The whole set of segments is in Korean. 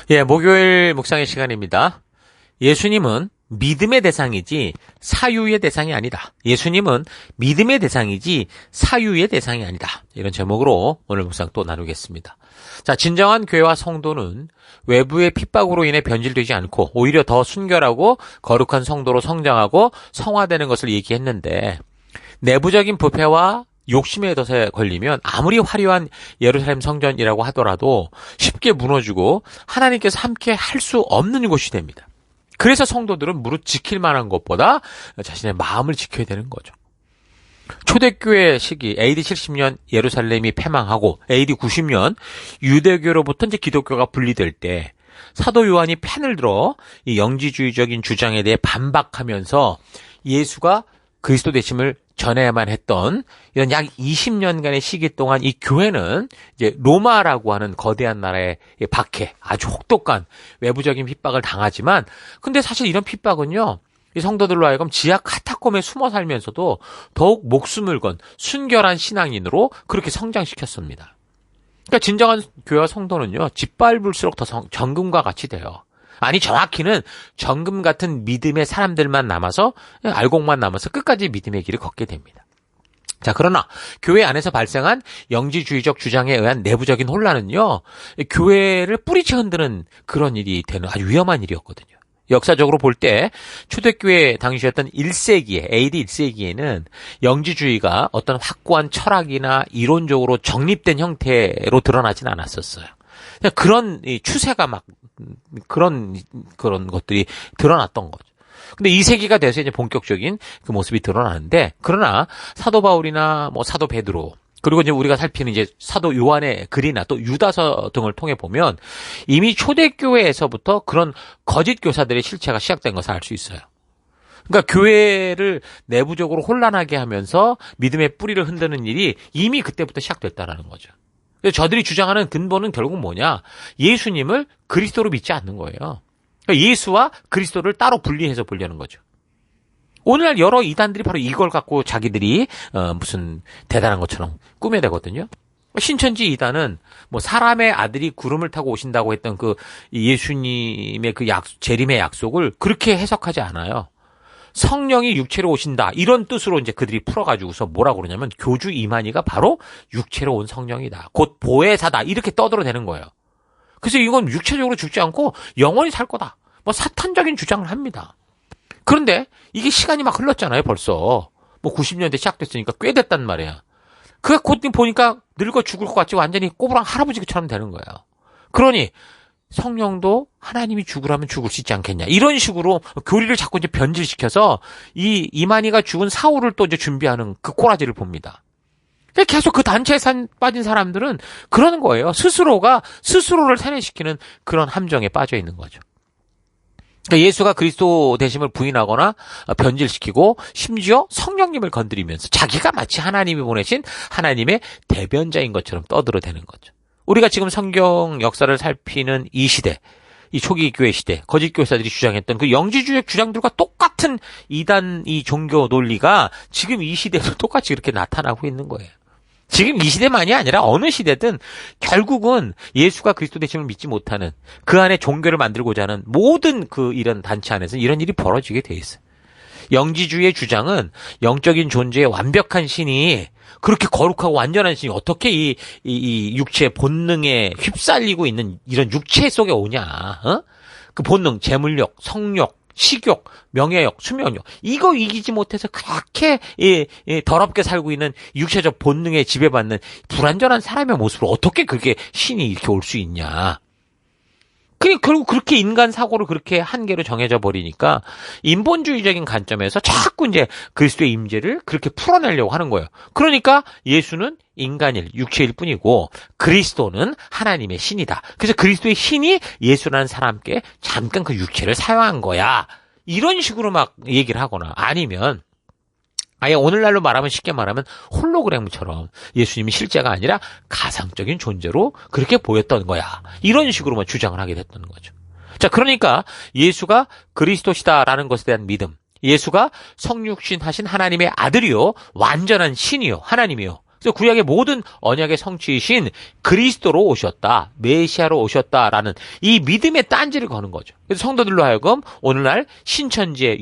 예, 목요일 묵상의 시간입니다. 예수님은 믿음의 대상이지 사유의 대상이 아니다. 예수님은 믿음의 대상이지 사유의 대상이 아니다. 이런 제목으로 오늘 묵상 또 나누겠습니다. 자, 진정한 교회와 성도는 외부의 핍박으로 인해 변질되지 않고 오히려 더 순결하고 거룩한 성도로 성장하고 성화되는 것을 얘기했는데, 내부적인 부패와 욕심의 덫에 걸리면 아무리 화려한 예루살렘 성전이라고 하더라도 쉽게 무너지고 하나님께서 함께 할 수 없는 곳이 됩니다. 그래서 성도들은 무릇 지킬 만한 것보다 자신의 마음을 지켜야 되는 거죠. 초대교회 시기 AD 70년 예루살렘이 패망하고 AD 90년 유대교로부터 이제 기독교가 분리될 때 사도 요한이 펜을 들어 이 영지주의적인 주장에 대해 반박하면서 예수가 그리스도 되심을 전해야만 했던 이런 약 20년간의 시기 동안 이 교회는 이제 로마라고 하는 거대한 나라의 박해, 아주 혹독한 외부적인 핍박을 당하지만, 근데 사실 이런 핍박은요, 이 성도들로 하여금 지하 카타콤에 숨어 살면서도 더욱 목숨을 건 순결한 신앙인으로 그렇게 성장시켰습니다. 그러니까 진정한 교회와 성도는요, 짓밟을수록 더 정금과 같이 돼요. 아니, 정확히는 정금 같은 믿음의 사람들만 남아서, 알곡만 남아서 끝까지 믿음의 길을 걷게 됩니다. 자, 그러나 교회 안에서 발생한 영지주의적 주장에 의한 내부적인 혼란은요, 교회를 뿌리채 흔드는 그런 일이 되는 아주 위험한 일이었거든요. 역사적으로 볼 때 초대교회 당시였던 1세기에, AD 1세기에는 영지주의가 어떤 확고한 철학이나 이론적으로 정립된 형태로 드러나진 않았었어요. 그런 추세가 막 그런 것들이 드러났던 거죠. 근데 2세기가 돼서 이제 본격적인 그 모습이 드러나는데, 그러나 사도 바울이나 뭐 사도 베드로, 그리고 이제 우리가 살피는 이제 사도 요한의 글이나 또 유다서 등을 통해 보면 이미 초대교회에서부터 그런 거짓 교사들의 실체가 시작된 것을 알 수 있어요. 그러니까 교회를 내부적으로 혼란하게 하면서 믿음의 뿌리를 흔드는 일이 이미 그때부터 시작됐다라는 거죠. 저들이 주장하는 근본은 결국 뭐냐? 예수님을 그리스도로 믿지 않는 거예요. 그러니까 예수와 그리스도를 따로 분리해서 보려는 거죠. 오늘날 여러 이단들이 바로 이걸 갖고 자기들이 무슨 대단한 것처럼 꾸며대거든요. 신천지 이단은 뭐 사람의 아들이 구름을 타고 오신다고 했던 그 예수님의 그 재림의 약속을 그렇게 해석하지 않아요. 성령이 육체로 오신다, 이런 뜻으로 이제 그들이 풀어가지고서 뭐라고 그러냐면 교주 이만희가 바로 육체로 온 성령이다, 곧 보혜사다, 이렇게 떠들어대는 거예요. 그래서 이건 육체적으로 죽지 않고 영원히 살 거다, 뭐 사탄적인 주장을 합니다. 그런데 이게 시간이 막 흘렀잖아요. 벌써 뭐 90년대 시작됐으니까 꽤 됐단 말이야. 그게 곧 보니까 늙어 죽을 것 같지 완전히 꼬부랑 할아버지처럼 되는 거예요. 그러니 성령도 하나님이 죽으라면 죽을 수 있지 않겠냐, 이런 식으로 교리를 자꾸 이제 변질시켜서 이 이만희가 죽은 사후를 또 이제 준비하는 그 꼬라지를 봅니다. 계속 그 단체에 빠진 사람들은 그러는 거예요. 스스로가 스스로를 세뇌시키는 그런 함정에 빠져 있는 거죠. 그러니까 예수가 그리스도 되심을 부인하거나 변질시키고 심지어 성령님을 건드리면서 자기가 마치 하나님이 보내신 하나님의 대변자인 것처럼 떠들어대는 거죠. 우리가 지금 성경 역사를 살피는 이 시대, 이 초기 교회 시대, 거짓 교사들이 주장했던 그 영지주의 주장들과 똑같은 이단 이 종교 논리가 지금 이 시대에도 똑같이 이렇게 나타나고 있는 거예요. 지금 이 시대만이 아니라 어느 시대든 결국은 예수가 그리스도 되심을 믿지 못하는, 그 안에 종교를 만들고자 하는 모든 그 이런 단체 안에서 이런 일이 벌어지게 돼 있어요. 영지주의의 주장은 영적인 존재의 완벽한 신이, 그렇게 거룩하고 완전한 신이 어떻게 이 육체의 본능에 휩쓸리고 있는 이런 육체 속에 오냐, 그 본능, 재물욕, 성욕, 식욕, 명예욕, 수면욕, 이거 이기지 못해서 그렇게 더럽게 살고 있는 육체적 본능에 지배받는 불완전한 사람의 모습으로 어떻게 그게 신이 이렇게 올 수 있냐. 그리고 그렇게 인간 사고를 그렇게 한계로 정해져 버리니까 인본주의적인 관점에서 자꾸 이제 그리스도의 임재를 그렇게 풀어내려고 하는 거예요. 그러니까 예수는 인간일, 육체일 뿐이고 그리스도는 하나님의 신이다. 그래서 그리스도의 신이 예수라는 사람께 잠깐 그 육체를 사용한 거야, 이런 식으로 막 얘기를 하거나, 아니면 아예 오늘날로 말하면, 쉽게 말하면 홀로그램처럼 예수님이 실제가 아니라 가상적인 존재로 그렇게 보였던 거야, 이런 식으로만 주장을 하게 됐던 거죠. 자, 그러니까 예수가 그리스도시다라는 것에 대한 믿음, 예수가 성육신 하신 하나님의 아들이요, 완전한 신이요, 하나님이요, 그래서 구약의 모든 언약의 성취이신 그리스도로 오셨다, 메시아로 오셨다라는 이 믿음의 딴지를 거는 거죠. 그래서 성도들로 하여금 오늘날 신천지에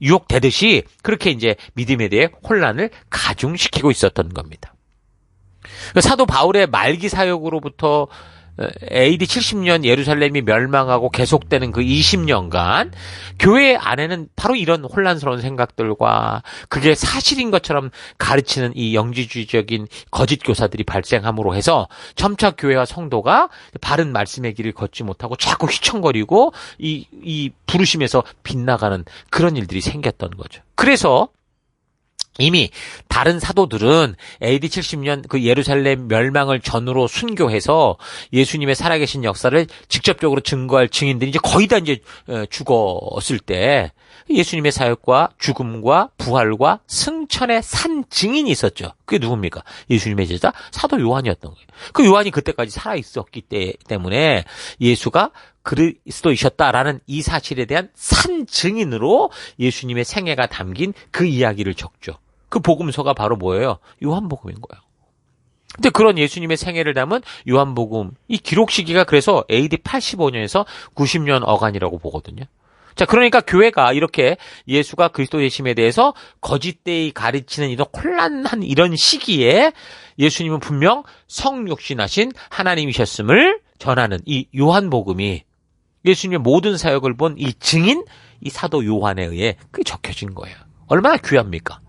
유혹되듯이 그렇게 이제 믿음에 대해 혼란을 가중시키고 있었던 겁니다. 사도 바울의 말기 사역으로부터 AD 70년 예루살렘이 멸망하고 계속되는 그 20년간 교회 안에는 바로 이런 혼란스러운 생각들과 그게 사실인 것처럼 가르치는 이 영지주의적인 거짓 교사들이 발생함으로 해서 점차 교회와 성도가 바른 말씀의 길을 걷지 못하고 자꾸 휘청거리고 이 부르심에서 빗나가는 그런 일들이 생겼던 거죠. 그래서 이미 다른 사도들은 AD 70년 그 예루살렘 멸망을 전후로 순교해서 예수님의 살아계신 역사를 직접적으로 증거할 증인들이 이제 거의 다 이제 죽었을 때 예수님의 사역과 죽음과 부활과 승천의 산 증인이 있었죠. 그게 누굽니까? 예수님의 제자 사도 요한이었던 거예요. 그 요한이 그때까지 살아있었기 때문에 예수가 그리스도이셨다라는 이 사실에 대한 산 증인으로 예수님의 생애가 담긴 그 이야기를 적죠. 그 복음서가 바로 뭐예요? 요한복음인 거예요. 근데 그런 예수님의 생애를 담은 요한복음, 이 기록 시기가 그래서 AD 85년에서 90년 어간이라고 보거든요. 자, 그러니까 교회가 이렇게 예수가 그리스도 되심에 대해서 거짓되이 가르치는 이런 혼란한 이런 시기에 예수님은 분명 성육신하신 하나님이셨음을 전하는 이 요한복음이 예수님의 모든 사역을 본 이 증인, 이 사도 요한에 의해 그게 적혀진 거예요. 얼마나 귀합니까?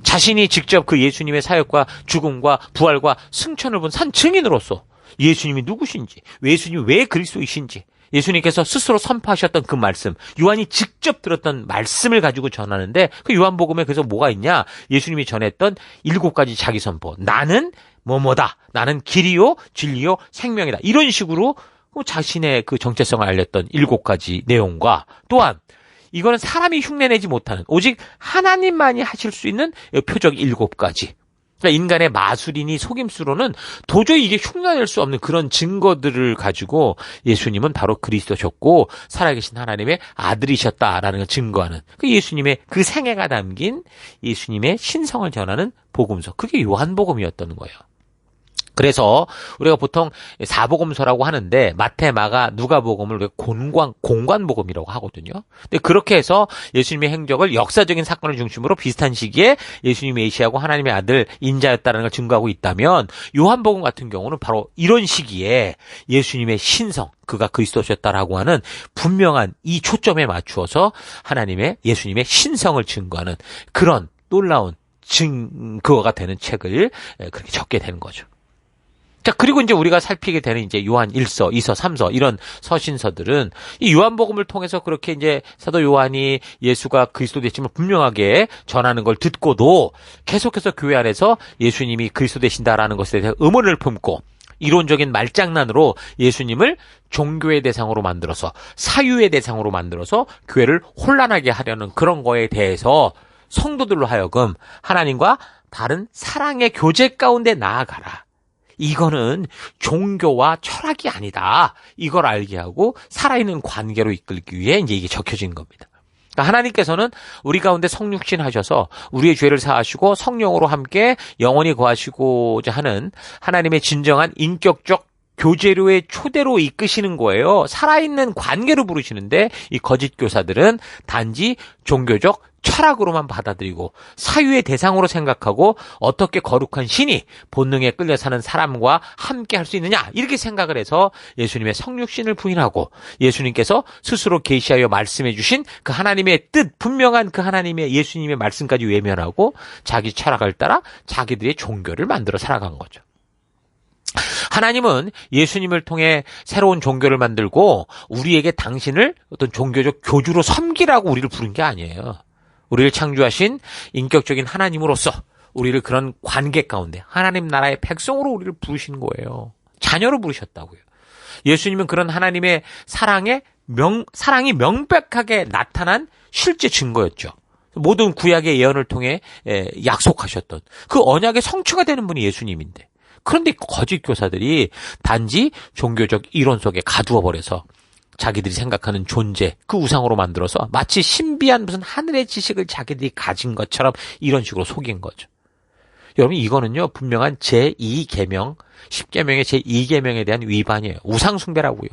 자신이 직접 그 예수님의 사역과 죽음과 부활과 승천을 본 산 증인으로서 예수님이 누구신지, 예수님이 왜 그리스도이신지, 예수님께서 스스로 선포하셨던 그 말씀, 요한이 직접 들었던 말씀을 가지고 전하는데 그 요한복음에 그래서 뭐가 있냐? 예수님이 전했던 7가지 자기 선포. 나는 뭐뭐다. 나는 길이요, 진리요, 생명이다. 이런 식으로 자신의 그 정체성을 알렸던 7가지 내용과 또한 이거는 사람이 흉내내지 못하는 오직 하나님만이 하실 수 있는 표적 7가지. 그러니까 인간의 마술이니 속임수로는 도저히 이게 흉내낼 수 없는 그런 증거들을 가지고 예수님은 바로 그리스도셨고 살아계신 하나님의 아들이셨다라는 걸 증거하는 그 예수님의 그 생애가 담긴 예수님의 신성을 전하는 복음서. 그게 요한복음이었던 거예요. 그래서 우리가 보통 사복음서라고 하는데 마태, 마가, 누가복음을 우리가 공관복음이라고 하거든요. 근데 그렇게 해서 예수님의 행적을 역사적인 사건을 중심으로 비슷한 시기에 예수님이 메시아고 하나님의 아들 인자였다는 걸 증거하고 있다면 요한복음 같은 경우는 바로 이런 시기에 예수님의 신성, 그가 그리스도셨다라고 하는 분명한 이 초점에 맞추어서 하나님의 예수님의 신성을 증거하는 그런 놀라운 증거가 되는 책을 그렇게 적게 되는 거죠. 자, 그리고 이제 우리가 살피게 되는 이제 요한 1서, 2서, 3서 이런 서신서들은 이 요한복음을 통해서 그렇게 이제 사도 요한이 예수가 그리스도 되심을 분명하게 전하는 걸 듣고도 계속해서 교회 안에서 예수님이 그리스도 되신다라는 것에 대해서 의문을 품고 이론적인 말장난으로 예수님을 종교의 대상으로 만들어서 사유의 대상으로 만들어서 교회를 혼란하게 하려는 그런 거에 대해서 성도들로 하여금 하나님과 다른 사랑의 교제 가운데 나아가라. 이거는 종교와 철학이 아니다. 이걸 알게 하고 살아있는 관계로 이끌기 위해 이제 이게 적혀진 겁니다. 그러니까 하나님께서는 우리 가운데 성육신 하셔서 우리의 죄를 사하시고 성령으로 함께 영원히 거하시고자 하는 하나님의 진정한 인격적 교제로의 초대로 이끄시는 거예요. 살아있는 관계로 부르시는데 이 거짓 교사들은 단지 종교적 철학으로만 받아들이고 사유의 대상으로 생각하고 어떻게 거룩한 신이 본능에 끌려 사는 사람과 함께 할 수 있느냐 이렇게 생각을 해서 예수님의 성육신을 부인하고 예수님께서 스스로 계시하여 말씀해 주신 그 하나님의 뜻 분명한 그 하나님의 예수님의 말씀까지 외면하고 자기 철학을 따라 자기들의 종교를 만들어 살아간 거죠. 하나님은 예수님을 통해 새로운 종교를 만들고 우리에게 당신을 어떤 종교적 교주로 섬기라고 우리를 부른 게 아니에요. 우리를 창조하신 인격적인 하나님으로서 우리를 그런 관계 가운데 하나님 나라의 백성으로 우리를 부르신 거예요. 자녀로 부르셨다고요. 예수님은 그런 하나님의 사랑이 명백하게 나타난 실제 증거였죠. 모든 구약의 예언을 통해 약속하셨던 그 언약의 성취가 되는 분이 예수님인데 그런데 거짓 교사들이 단지 종교적 이론 속에 가두어 버려서 자기들이 생각하는 존재, 그 우상으로 만들어서 마치 신비한 무슨 하늘의 지식을 자기들이 가진 것처럼 이런 식으로 속인 거죠. 여러분 이거는요 분명한 제2계명 10계명의 제2계명에 대한 위반이에요. 우상숭배라고요.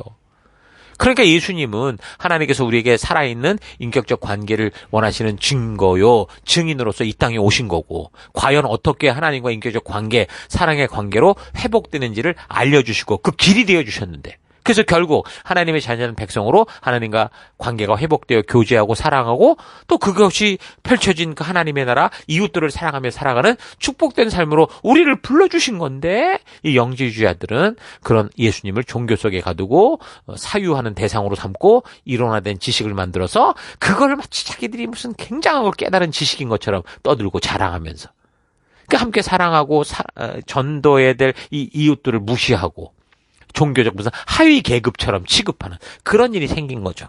그러니까 예수님은 하나님께서 우리에게 살아있는 인격적 관계를 원하시는 증거요, 증인으로서 이 땅에 오신 거고, 과연 어떻게 하나님과 인격적 관계, 사랑의 관계로 회복되는지를 알려주시고 그 길이 되어주셨는데, 그래서 결국 하나님의 자녀는 백성으로 하나님과 관계가 회복되어 교제하고 사랑하고 또 그것이 펼쳐진 그 하나님의 나라 이웃들을 사랑하며 살아가는 축복된 삶으로 우리를 불러주신 건데 이 영지주의자들은 그런 예수님을 종교 속에 가두고 사유하는 대상으로 삼고 일원화된 지식을 만들어서 그걸 마치 자기들이 무슨 굉장하고 깨달은 지식인 것처럼 떠들고 자랑하면서 함께 사랑하고 전도해야 될 이 이웃들을 무시하고 종교적 무슨 하위 계급처럼 취급하는 그런 일이 생긴 거죠.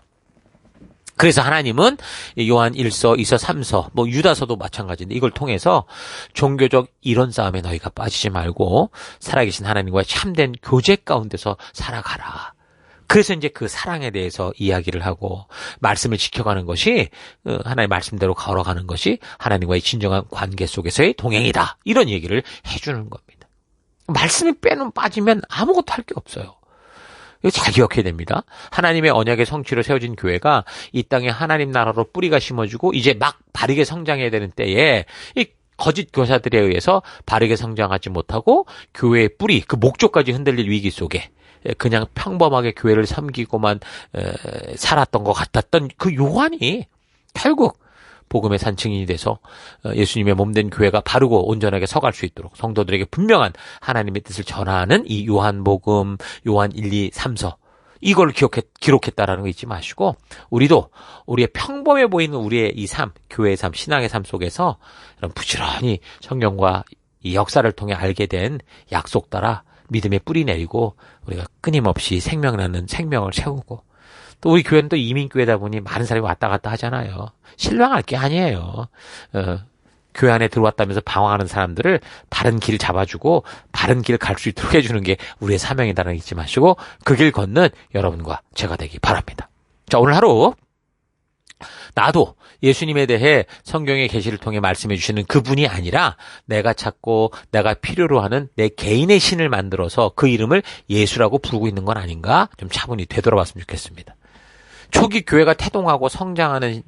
그래서 하나님은 요한 1서, 2서, 3서, 유다서도 마찬가지인데 이걸 통해서 종교적 이론 싸움에 너희가 빠지지 말고 살아계신 하나님과 참된 교제 가운데서 살아가라. 그래서 이제 그 사랑에 대해서 이야기를 하고 말씀을 지켜가는 것이 하나님의 말씀대로 걸어가는 것이 하나님과의 진정한 관계 속에서의 동행이다. 이런 얘기를 해주는 겁니다. 말씀이 빠지면 아무것도 할 게 없어요. 이거 잘 기억해야 됩니다. 하나님의 언약의 성취로 세워진 교회가 이 땅에 하나님 나라로 뿌리가 심어지고 이제 막 바르게 성장해야 되는 때에 이 거짓 교사들에 의해서 바르게 성장하지 못하고 교회의 뿌리, 그 목적까지 흔들릴 위기 속에 그냥 평범하게 교회를 섬기고만 살았던 것 같았던 그 요한이 결국 복음의 산증인이 돼서 예수님의 몸된 교회가 바르고 온전하게 서갈 수 있도록 성도들에게 분명한 하나님의 뜻을 전하는 이 요한복음, 요한 1, 2, 3서 이걸 기록했다라는 거 잊지 마시고 우리도 우리의 평범해 보이는 우리의 이 삶, 교회의 삶, 신앙의 삶 속에서 이런 부지런히 성경과 이 역사를 통해 알게 된 약속 따라 믿음의 뿌리 내리고 우리가 끊임없이 생명나는 생명을 세우고 또 우리 교회는 또 이민교회다 보니 많은 사람이 왔다 갔다 하잖아요. 실망할 게 아니에요. 교회 안에 들어왔다면서 방황하는 사람들을 바른 길 잡아주고 바른 길 갈 수 있도록 해주는 게 우리의 사명이다라는 거 잊지 마시고 그 길 걷는 여러분과 제가 되기 바랍니다. 자, 오늘 하루 나도 예수님에 대해 성경의 계시를 통해 말씀해 주시는 그분이 아니라 내가 찾고 내가 필요로 하는 내 개인의 신을 만들어서 그 이름을 예수라고 부르고 있는 건 아닌가 좀 차분히 되돌아봤으면 좋겠습니다. 초기 교회가 태동하고 성장하기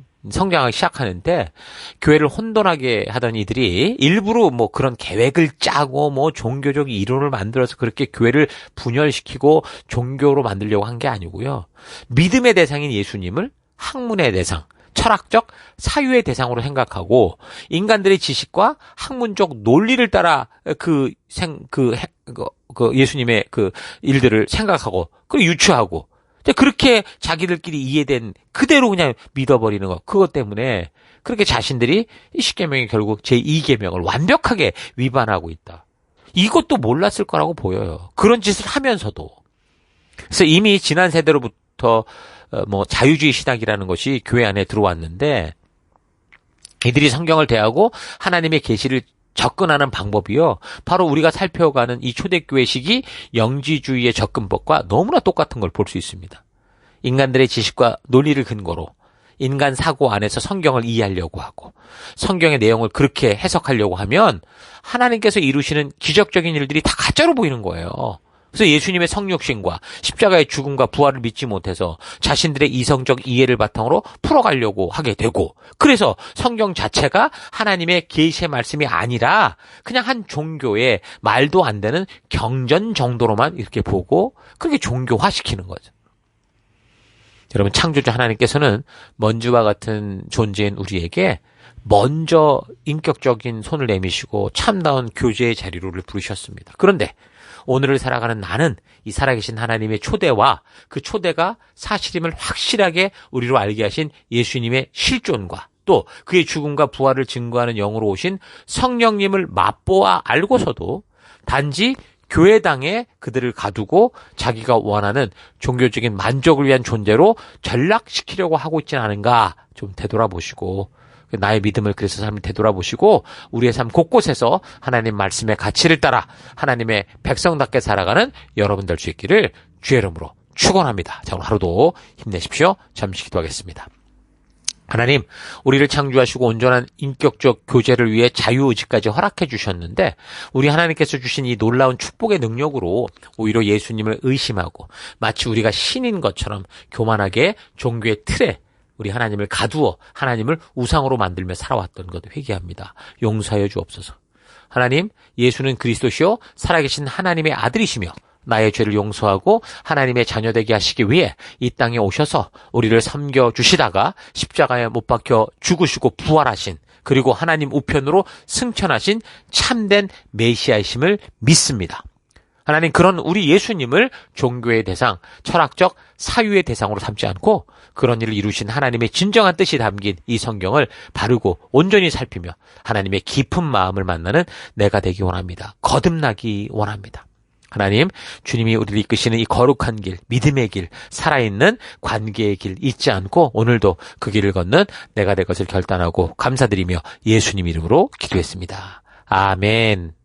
시작하는데 교회를 혼돈하게 하던 이들이 일부러 그런 계획을 짜고 종교적 이론을 만들어서 그렇게 교회를 분열시키고 종교로 만들려고 한 게 아니고요. 믿음의 대상인 예수님을 학문의 대상, 철학적 사유의 대상으로 생각하고 인간들의 지식과 학문적 논리를 따라 예수님의 그 일들을 생각하고 그리고 유추하고 그렇게 자기들끼리 이해된 그대로 그냥 믿어버리는 것. 그것 때문에 그렇게 자신들이 이 십계명이 결국 제2계명을 완벽하게 위반하고 있다. 이것도 몰랐을 거라고 보여요. 그런 짓을 하면서도. 그래서 이미 지난 세대로부터 자유주의 신학이라는 것이 교회 안에 들어왔는데 이들이 성경을 대하고 하나님의 계시를 접근하는 방법이요. 바로 우리가 살펴가는 이 초대교회식이 영지주의의 접근법과 너무나 똑같은 걸 볼 수 있습니다. 인간들의 지식과 논리를 근거로 인간 사고 안에서 성경을 이해하려고 하고 성경의 내용을 그렇게 해석하려고 하면 하나님께서 이루시는 기적적인 일들이 다 가짜로 보이는 거예요. 그래서 예수님의 성육신과 십자가의 죽음과 부활을 믿지 못해서 자신들의 이성적 이해를 바탕으로 풀어가려고 하게 되고 그래서 성경 자체가 하나님의 계시의 말씀이 아니라 그냥 한 종교의 말도 안 되는 경전 정도로만 이렇게 보고 그렇게 종교화시키는 거죠. 여러분 창조주 하나님께서는 먼지와 같은 존재인 우리에게 먼저 인격적인 손을 내미시고 참다운 교제의 자리로를 부르셨습니다. 그런데 오늘을 살아가는 나는 이 살아계신 하나님의 초대와 그 초대가 사실임을 확실하게 우리로 알게 하신 예수님의 실존과 또 그의 죽음과 부활을 증거하는 영으로 오신 성령님을 맛보아 알고서도 단지 교회당에 그들을 가두고 자기가 원하는 종교적인 만족을 위한 존재로 전락시키려고 하고 있지는 않은가 좀 되돌아보시고 나의 믿음을 그래서 삶을 되돌아보시고 우리의 삶 곳곳에서 하나님 말씀의 가치를 따라 하나님의 백성답게 살아가는 여러분 될 수 있기를 주의 이름으로 축원합니다. 자, 오늘 하루도 힘내십시오. 잠시 기도하겠습니다. 하나님, 우리를 창조하시고 온전한 인격적 교제를 위해 자유의지까지 허락해 주셨는데 우리 하나님께서 주신 이 놀라운 축복의 능력으로 오히려 예수님을 의심하고 마치 우리가 신인 것처럼 교만하게 종교의 틀에 우리 하나님을 가두어 하나님을 우상으로 만들며 살아왔던 것 회개합니다. 용서하여 주옵소서. 하나님, 예수는 그리스도시요 살아계신 하나님의 아들이시며 나의 죄를 용서하고 하나님의 자녀되게 하시기 위해 이 땅에 오셔서 우리를 섬겨주시다가 십자가에 못 박혀 죽으시고 부활하신 그리고 하나님 우편으로 승천하신 참된 메시아이심을 믿습니다. 하나님, 그런 우리 예수님을 종교의 대상, 철학적 사유의 대상으로 삼지 않고 그런 일을 이루신 하나님의 진정한 뜻이 담긴 이 성경을 바르고 온전히 살피며 하나님의 깊은 마음을 만나는 내가 되기 원합니다. 거듭나기 원합니다. 하나님, 주님이 우리를 이끄시는 이 거룩한 길, 믿음의 길, 살아있는 관계의 길 잊지 않고 오늘도 그 길을 걷는 내가 될 것을 결단하고 감사드리며 예수님 이름으로 기도했습니다. 아멘.